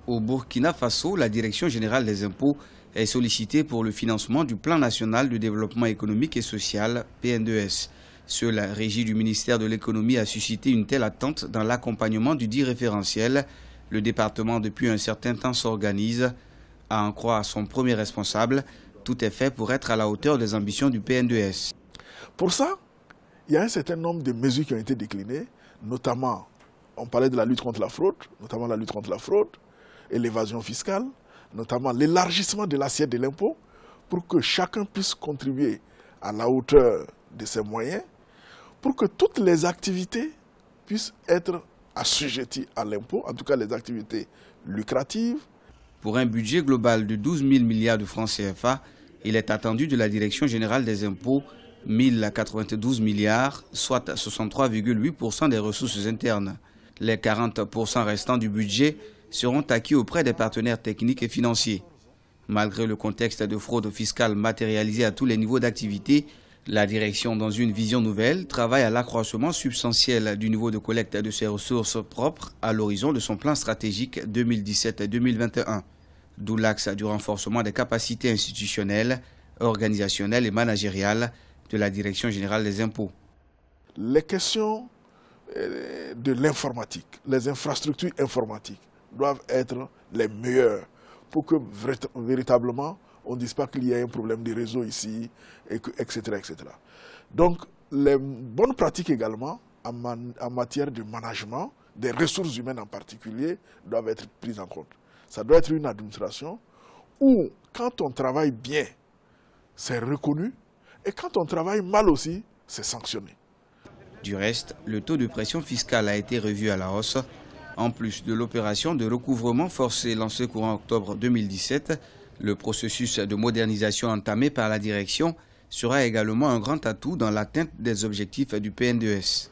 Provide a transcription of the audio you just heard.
Au Burkina Faso, la Direction générale des impôts est sollicitée pour le financement du Plan national de développement économique et social, PN2S. Seule la régie du ministère de l'économie a suscité une telle attente dans l'accompagnement du dit référentiel. Le département, depuis un certain temps, s'organise. À en croire son premier responsable, tout est fait pour être à la hauteur des ambitions du PN2S. Pour ça, il y a un certain nombre de mesures qui ont été déclinées, notamment, on parlait de la lutte contre la fraude, et l'évasion fiscale, notamment l'élargissement de l'assiette de l'impôt, pour que chacun puisse contribuer à la hauteur de ses moyens, pour que toutes les activités puissent être assujetties à l'impôt, en tout cas les activités lucratives. Pour un budget global de 12 000 milliards de francs CFA, il est attendu de la Direction générale des impôts 1092 milliards, soit 63,8% des ressources internes. Les 40% restants du budget seront acquis auprès des partenaires techniques et financiers. Malgré le contexte de fraude fiscale matérialisée à tous les niveaux d'activité, la direction, dans une vision nouvelle, travaille à l'accroissement substantiel du niveau de collecte de ses ressources propres à l'horizon de son plan stratégique 2017-2021, d'où l'axe du renforcement des capacités institutionnelles, organisationnelles et managériales de la Direction générale des impôts. Les questions de l'informatique, les infrastructures informatiques doivent être les meilleures pour que véritablement on ne dise pas qu'il y a un problème de réseau ici, etc., etc. Donc, les bonnes pratiques également en matière de management, des ressources humaines en particulier, doivent être prises en compte. Ça doit être une administration où, quand on travaille bien, c'est reconnu, et quand on travaille mal aussi, c'est sanctionné. Du reste, le taux de pression fiscale a été revu à la hausse. En plus de l'opération de recouvrement forcé lancée courant octobre 2017, le processus de modernisation entamé par la direction sera également un grand atout dans l'atteinte des objectifs du PN2S.